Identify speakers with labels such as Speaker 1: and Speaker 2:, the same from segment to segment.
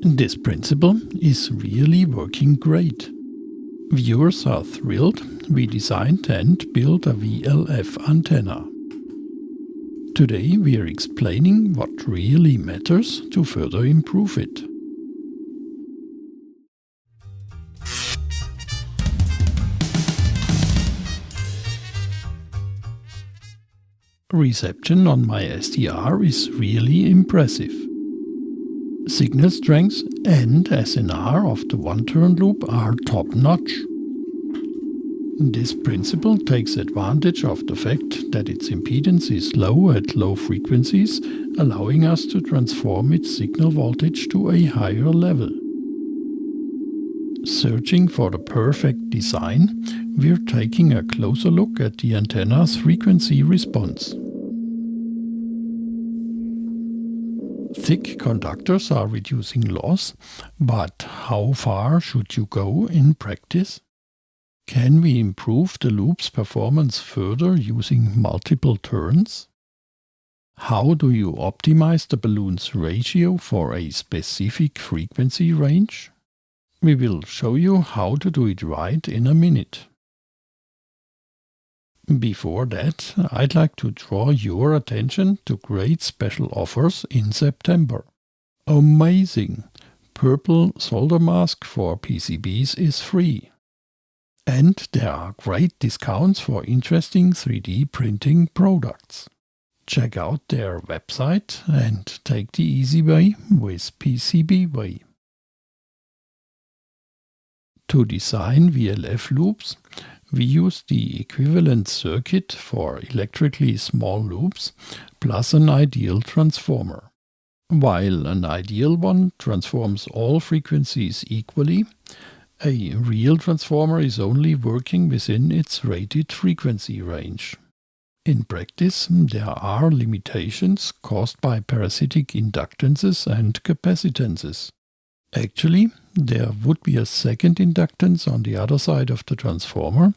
Speaker 1: This principle is really working great. Viewers are thrilled we designed and built a VLF antenna. Today we are explaining what really matters to further improve it. Reception on my SDR is really impressive. Signal strength and SNR of the one-turn loop are top-notch. This principle takes advantage of the fact that its impedance is low at low frequencies, allowing us to transform its signal voltage to a higher level. Searching for the perfect design, we're taking a closer look at the antenna's frequency response. Thick conductors are reducing loss, but how far should you go in practice? Can we improve the loop's performance further using multiple turns? How do you optimize the balloon's ratio for a specific frequency range? We will show you how to do it right in a minute. Before that, I'd like to draw your attention to great special offers in September. Amazing! Purple solder mask for PCBs is free. And there are great discounts for interesting 3D printing products. Check out their website and take the easy way with PCBWay. To design VLF loops, we use the equivalent circuit for electrically small loops plus an ideal transformer. While an ideal one transforms all frequencies equally, a real transformer is only working within its rated frequency range. In practice, there are limitations caused by parasitic inductances and capacitances. Actually, there would be a second inductance on the other side of the transformer,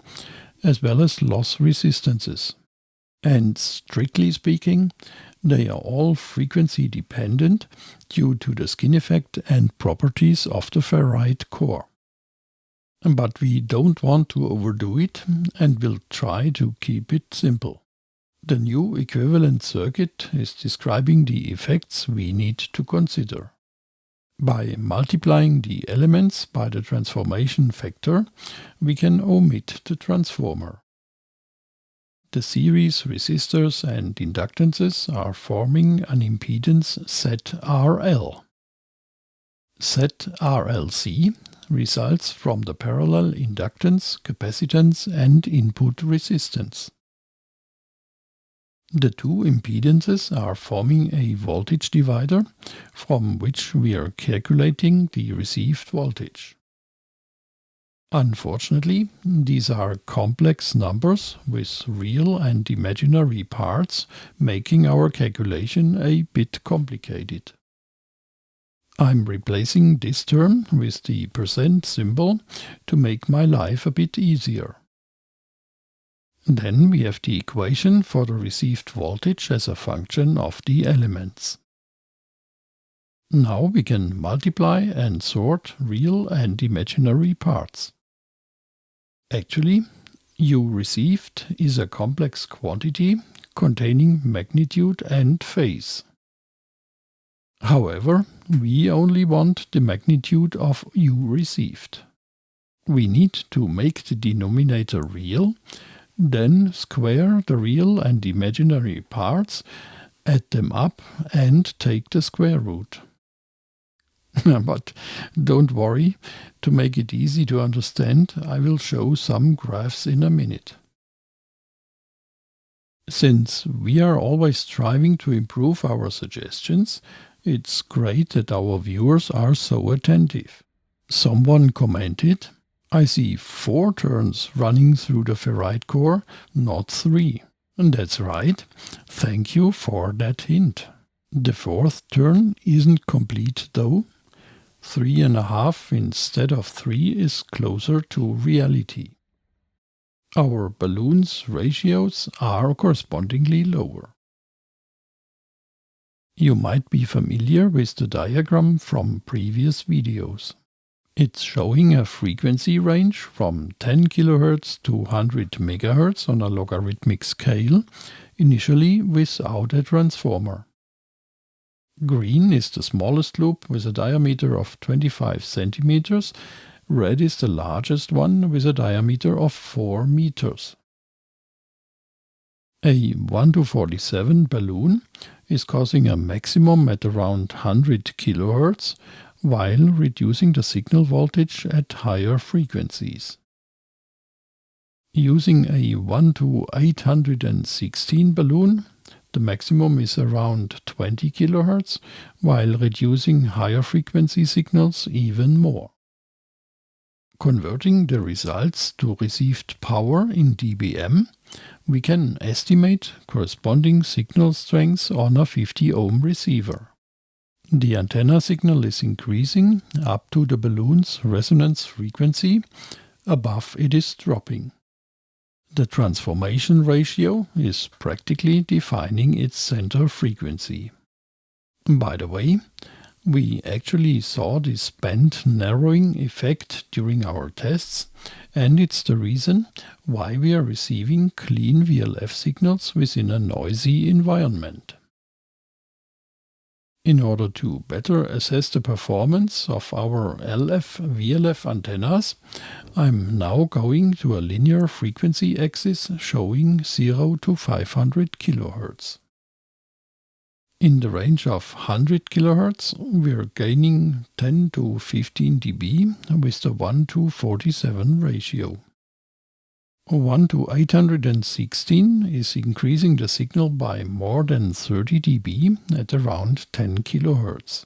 Speaker 1: as well as loss resistances. And strictly speaking, they are all frequency dependent due to the skin effect and properties of the ferrite core. But we don't want to overdo it and will try to keep it simple. The new equivalent circuit is describing the effects we need to consider. By multiplying the elements by the transformation factor, we can omit the transformer. The series resistors and inductances are forming an impedance ZRL. ZRLC results from the parallel inductance, capacitance and input resistance. The two impedances are forming a voltage divider from which we are calculating the received voltage. Unfortunately, these are complex numbers with real and imaginary parts, making our calculation a bit complicated. I'm replacing this term with the % symbol to make my life a bit easier. Then we have the equation for the received voltage as a function of the elements. Now we can multiply and sort real and imaginary parts. Actually, U received is a complex quantity containing magnitude and phase. However, we only want the magnitude of U received. We need to make the denominator real, then square the real and imaginary parts, add them up and take the square root. But don't worry, to make it easy to understand, I will show some graphs in a minute. Since we are always striving to improve our suggestions, it's great that our viewers are so attentive. Someone commented, "I see 4 turns running through the ferrite core, not 3. And that's right. Thank you for that hint. The 4th turn isn't complete though. 3.5 instead of 3 is closer to reality. Our balloon's ratios are correspondingly lower. You might be familiar with the diagram from previous videos. It's showing a frequency range from 10 kHz to 100 MHz on a logarithmic scale, initially without a transformer. Green is the smallest loop with a diameter of 25 centimeters. Red is the largest one with a diameter of 4 meters. A 1-47 balloon is causing a maximum at around 100 kHz, while reducing the signal voltage at higher frequencies. Using a 1-816 balloon, the maximum is around 20 kHz, while reducing higher frequency signals even more. Converting the results to received power in dBm, we can estimate corresponding signal strengths on a 50 ohm receiver. The antenna signal is increasing up to the balloon's resonance frequency. Above it is dropping. The transformation ratio is practically defining its center frequency. By the way, we actually saw this band narrowing effect during our tests, and it's the reason why we are receiving clean VLF signals within a noisy environment. In order to better assess the performance of our LF-VLF antennas, I'm now going to a linear frequency axis showing 0 to 500 kHz. In the range of 100 kHz, we are gaining 10 to 15 dB with the 1-47 ratio. 1-816 is increasing the signal by more than 30 dB at around 10 kHz.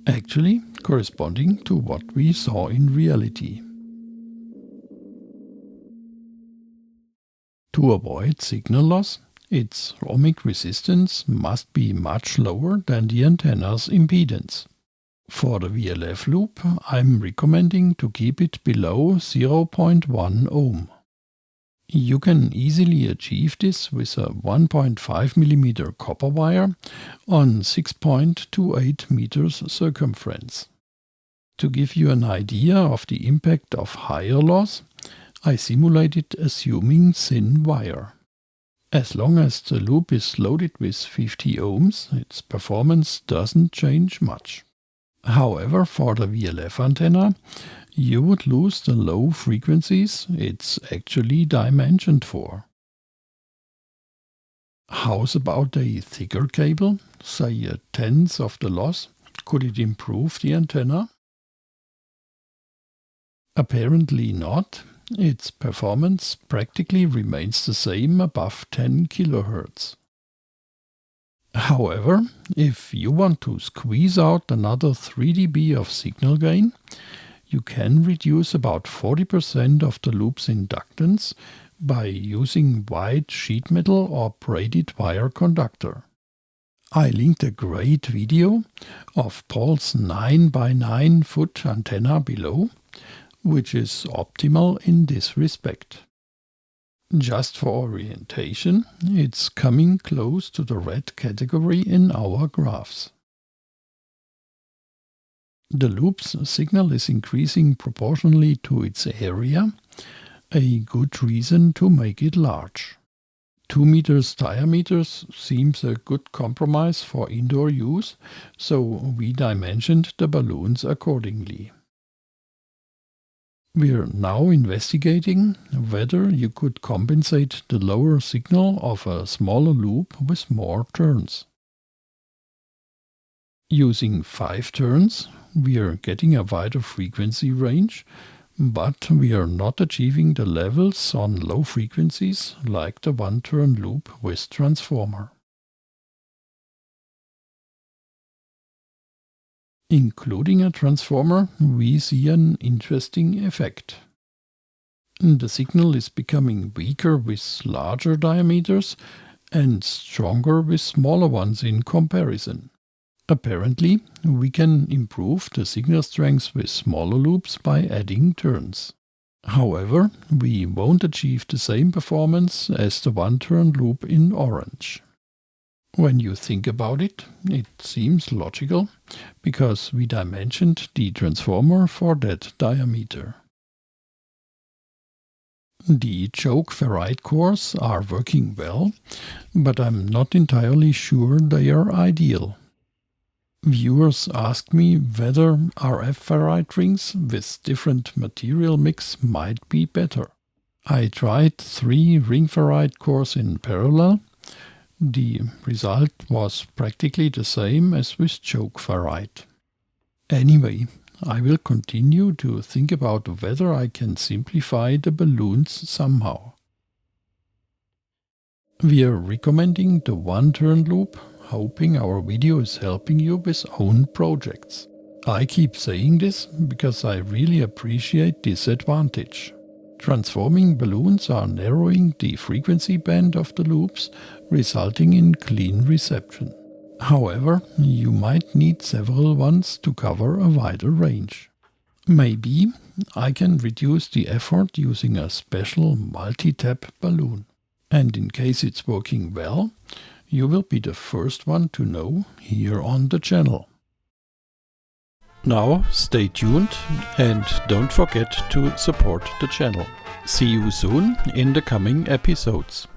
Speaker 1: Actually corresponding to what we saw in reality. To avoid signal loss, its ohmic resistance must be much lower than the antenna's impedance. For the VLF loop, I'm recommending to keep it below 0.1 ohm. You can easily achieve this with a 1.5 mm copper wire on 6.28 meters circumference. To give you an idea of the impact of higher loss, I simulated assuming thin wire. As long as the loop is loaded with 50 ohms, its performance doesn't change much. However, for the VLF antenna, you would lose the low frequencies it's actually dimensioned for. How's about a thicker cable, say a tenth of the loss? Could it improve the antenna? Apparently not. Its performance practically remains the same above 10 kHz. However, if you want to squeeze out another 3 dB of signal gain, you can reduce about 40% of the loop's inductance by using white sheet metal or braided wire conductor. I linked a great video of Paul's 9x9 foot antenna below, which is optimal in this respect. Just for orientation, it's coming close to the red category in our graphs. The loop's signal is increasing proportionally to its area, a good reason to make it large. 2 meters diameter seems a good compromise for indoor use, so we dimensioned the balloons accordingly. We're now investigating whether you could compensate the lower signal of a smaller loop with more turns. Using 5 turns, we are getting a wider frequency range, but we are not achieving the levels on low frequencies like the 1-turn loop with transformer. Including a transformer, we see an interesting effect. The signal is becoming weaker with larger diameters and stronger with smaller ones in comparison. Apparently, we can improve the signal strength with smaller loops by adding turns. However, we won't achieve the same performance as the 1-turn loop in orange. When you think about it, it seems logical, because we dimensioned the transformer for that diameter. The choke ferrite cores are working well, but I'm not entirely sure they are ideal. Viewers asked me whether RF ferrite rings with different material mix might be better. I tried 3 ring ferrite cores in parallel. The result was practically the same as with choke ferrite. Anyway, I will continue to think about whether I can simplify the balloons somehow. We are recommending the one-turn loop, hoping our video is helping you with own projects. I keep saying this because I really appreciate this advantage. Transforming balloons are narrowing the frequency band of the loops, resulting in clean reception. However, you might need several ones to cover a wider range. Maybe I can reduce the effort using a special multi-tap balloon. And in case it's working well, you will be the first one to know here on the channel. Now stay tuned and don't forget to support the channel. See you soon in the coming episodes.